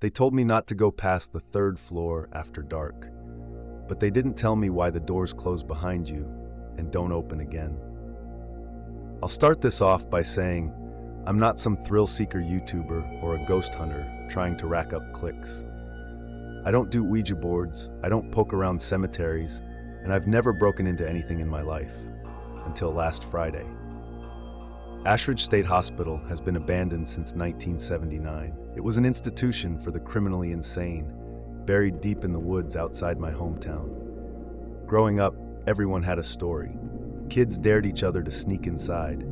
They told me not to go past the third floor after dark, but they didn't tell me why the doors close behind you and don't open again. I'll start this off by saying I'm not some thrill-seeker YouTuber or a ghost hunter trying to rack up clicks. I don't do Ouija boards, I don't poke around cemeteries, and I've never broken into anything in my life, until last Friday. Ashridge State Hospital has been abandoned since 1979. It was an institution for the criminally insane, buried deep in the woods outside my hometown. Growing up, everyone had a story. Kids dared each other to sneak inside.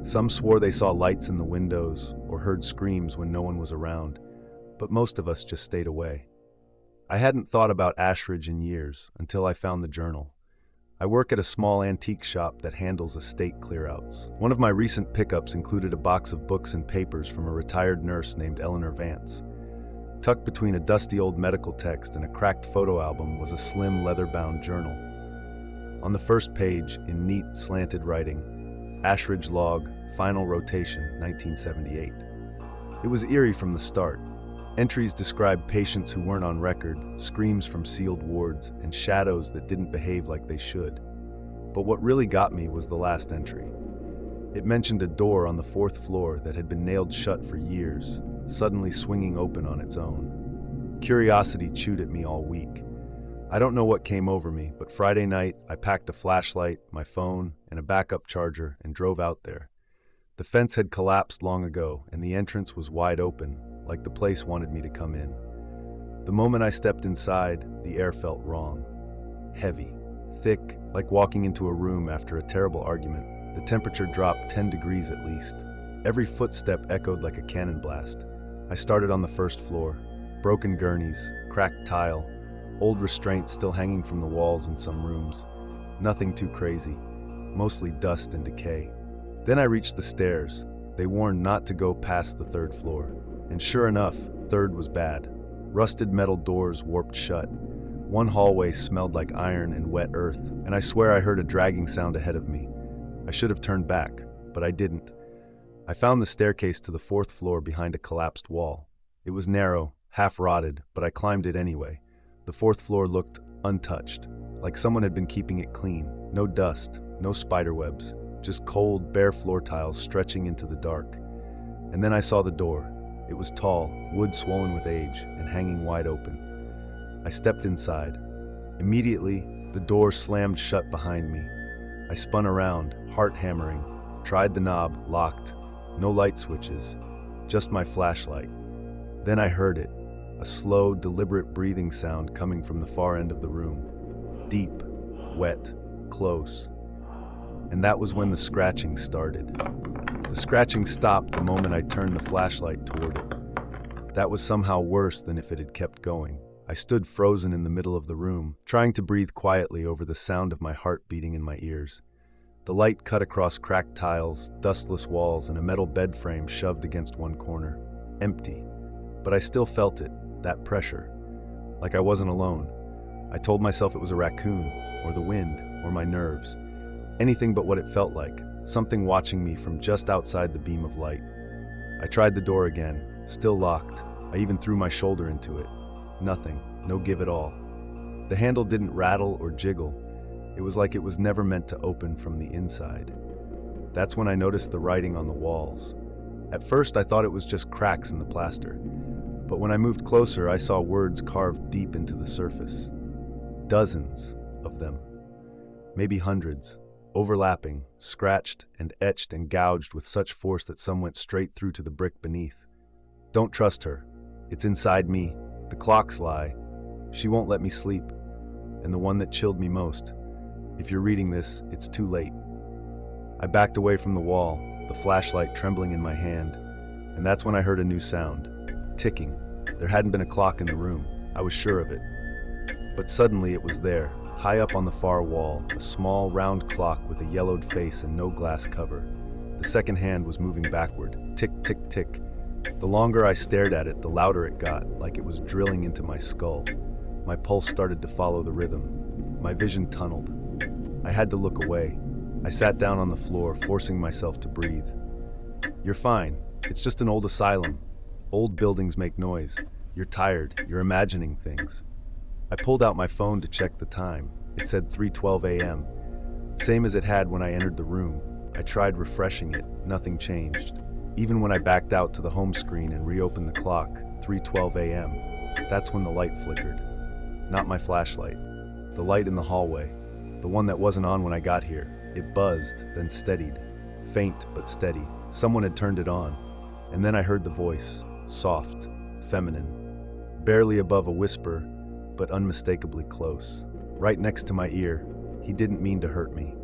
Some swore they saw lights in the windows or heard screams when no one was around, but most of us just stayed away. I hadn't thought about Ashridge in years until I found the journal. I work at a small antique shop that handles estate clearouts. One of my recent pickups included a box of books and papers from a retired nurse named Eleanor Vance. Tucked between a dusty old medical text and a cracked photo album was a slim leather-bound journal. On the first page, in neat, slanted writing, Ashridge Log, Final Rotation, 1978. It was eerie from the start. Entries described patients who weren't on record, screams from sealed wards, and shadows that didn't behave like they should. But what really got me was the last entry. It mentioned a door on the 4th floor that had been nailed shut for years, suddenly swinging open on its own. Curiosity chewed at me all week. I don't know what came over me, but Friday night I packed a flashlight, my phone, and a backup charger and drove out there. The fence had collapsed long ago, and the entrance was wide open, like the place wanted me to come in. The moment I stepped inside, the air felt wrong. Heavy, thick, like walking into a room after a terrible argument. The temperature dropped 10 degrees at least. Every footstep echoed like a cannon blast. I started on the 1st floor. Broken gurneys, cracked tile, old restraints still hanging from the walls in some rooms. Nothing too crazy, mostly dust and decay. Then I reached the stairs. They warned not to go past the 3rd floor. And sure enough, 3rd was bad. Rusted metal doors warped shut. One hallway smelled like iron and wet earth, and I swear I heard a dragging sound ahead of me. I should have turned back, but I didn't. I found the staircase to the 4th floor behind a collapsed wall. It was narrow, half rotted, but I climbed it anyway. The 4th floor looked untouched, like someone had been keeping it clean. No dust, no spiderwebs, just cold, bare floor tiles stretching into the dark. And then I saw the door. It was tall, wood swollen with age, and hanging wide open. I stepped inside. Immediately, the door slammed shut behind me. I spun around, heart hammering, tried the knob, locked. No light switches, just my flashlight. Then I heard it, a slow, deliberate breathing sound coming from the far end of the room. Deep, wet, close. And that was when the scratching started. The scratching stopped the moment I turned the flashlight toward it. That was somehow worse than if it had kept going. I stood frozen in the middle of the room, trying to breathe quietly over the sound of my heart beating in my ears. The light cut across cracked tiles, dustless walls, and a metal bed frame shoved against one corner. Empty. But I still felt it, that pressure. Like I wasn't alone. I told myself it was a raccoon, or the wind, or my nerves. Anything but what it felt like. Something watching me from just outside the beam of light. I tried the door again, still locked. I even threw my shoulder into it. Nothing, no give at all. The handle didn't rattle or jiggle. It was like it was never meant to open from the inside. That's when I noticed the writing on the walls. At first I thought it was just cracks in the plaster, but when I moved closer I saw words carved deep into the surface. Dozens of them. Maybe hundreds. Overlapping, scratched and etched and gouged with such force that some went straight through to the brick beneath. Don't trust her. It's inside me. The clocks lie. She won't let me sleep. And the one that chilled me most. If you're reading this, it's too late. I backed away from the wall, the flashlight trembling in my hand, and that's when I heard a new sound. Ticking. There hadn't been a clock in the room. I was sure of it. But suddenly it was there. High up on the far wall, a small, round clock with a yellowed face and no glass cover. The second hand was moving backward. Tick, tick, tick. The longer I stared at it, the louder it got, like it was drilling into my skull. My pulse started to follow the rhythm. My vision tunneled. I had to look away. I sat down on the floor, forcing myself to breathe. You're fine. It's just an old asylum. Old buildings make noise. You're tired. You're imagining things. I pulled out my phone to check the time. It said 3:12 a.m., same as it had when I entered the room. I tried refreshing it. Nothing changed. Even when I backed out to the home screen and reopened the clock, 3:12 a.m., that's when the light flickered. Not my flashlight. The light in the hallway. The one that wasn't on when I got here. It buzzed, then steadied. Faint but steady. Someone had turned it on. And then I heard the voice. Soft. Feminine. Barely above a whisper, but unmistakably close. Right next to my ear. He didn't mean to hurt me.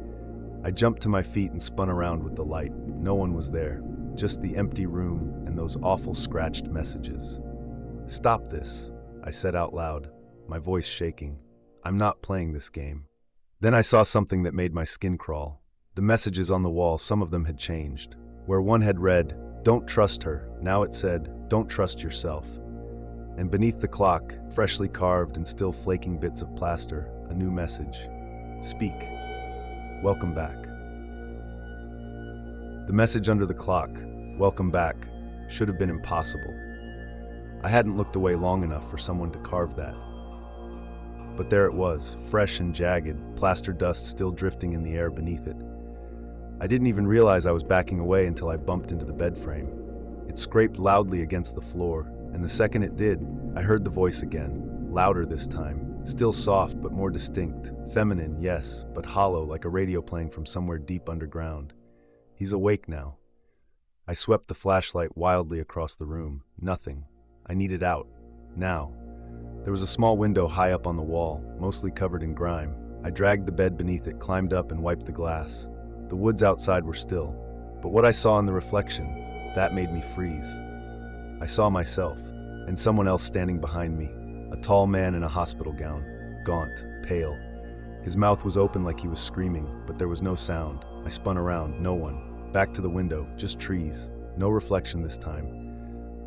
I jumped to my feet and spun around with the light. No one was there. Just the empty room and those awful scratched messages. "Stop this," I said out loud, my voice shaking. "I'm not playing this game." Then I saw something that made my skin crawl. The messages on the wall, some of them had changed. Where one had read, "Don't trust her," now it said, "Don't trust yourself." And beneath the clock, freshly carved and still flaking bits of plaster, a new message. "Speak. Welcome back." The message under the clock, "Welcome back," should have been impossible. I hadn't looked away long enough for someone to carve that. But there it was, fresh and jagged, plaster dust still drifting in the air beneath it. I didn't even realize I was backing away until I bumped into the bed frame. It scraped loudly against the floor, and the second it did, I heard the voice again, louder this time, still soft but more distinct, feminine, yes, but hollow like a radio playing from somewhere deep underground. He's awake now. I swept the flashlight wildly across the room. Nothing. I needed out. Now. There was a small window high up on the wall, mostly covered in grime. I dragged the bed beneath it, climbed up and wiped the glass. The woods outside were still, but what I saw in the reflection, that made me freeze. I saw myself, and someone else standing behind me, a tall man in a hospital gown, gaunt, pale. His mouth was open like he was screaming, but there was no sound. I spun around, no one. Back to the window, just trees. No reflection this time.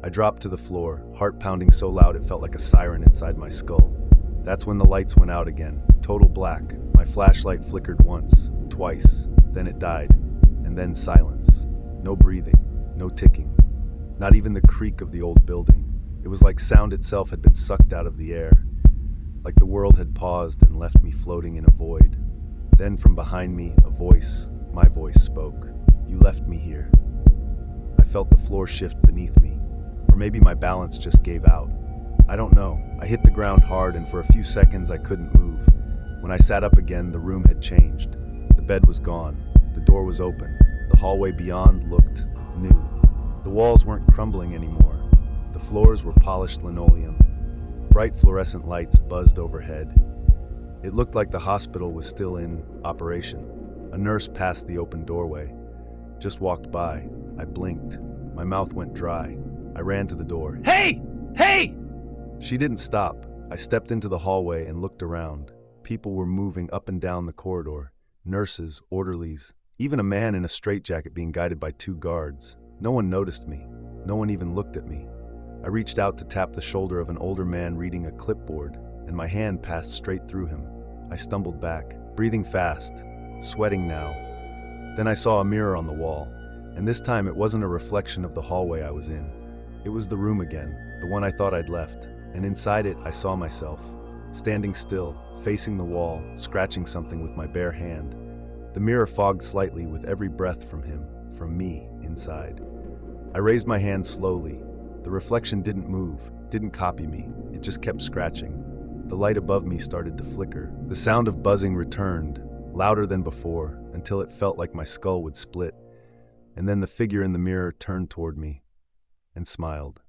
I dropped to the floor, heart pounding so loud it felt like a siren inside my skull. That's when the lights went out again, total black. My flashlight flickered once, twice, then it died, and then silence. No breathing, no ticking. Not even the creak of the old building. It was like sound itself had been sucked out of the air. Like the world had paused and left me floating in a void. Then from behind me, a voice, my voice, spoke. "You left me here." I felt the floor shift beneath me. Or maybe my balance just gave out. I don't know. I hit the ground hard and for a few seconds I couldn't move. When I sat up again, the room had changed. The bed was gone. The door was open. The hallway beyond looked new. The walls weren't crumbling anymore. The floors were polished linoleum. Bright fluorescent lights buzzed overhead. It looked like the hospital was still in operation. A nurse passed the open doorway. Just walked by. I blinked. My mouth went dry. I ran to the door. "Hey! Hey!" She didn't stop. I stepped into the hallway and looked around. People were moving up and down the corridor. Nurses, orderlies, even a man in a straitjacket being guided by 2 guards. No one noticed me. No one even looked at me. I reached out to tap the shoulder of an older man reading a clipboard, and my hand passed straight through him. I stumbled back, breathing fast, sweating now. Then I saw a mirror on the wall, and this time it wasn't a reflection of the hallway I was in. It was the room again, the one I thought I'd left, and inside it I saw myself, standing still, facing the wall, scratching something with my bare hand. The mirror fogged slightly with every breath from him, from me, inside. I raised my hand slowly. The reflection didn't move, didn't copy me, it just kept scratching. The light above me started to flicker. The sound of buzzing returned, louder than before, until it felt like my skull would split. And then the figure in the mirror turned toward me and smiled.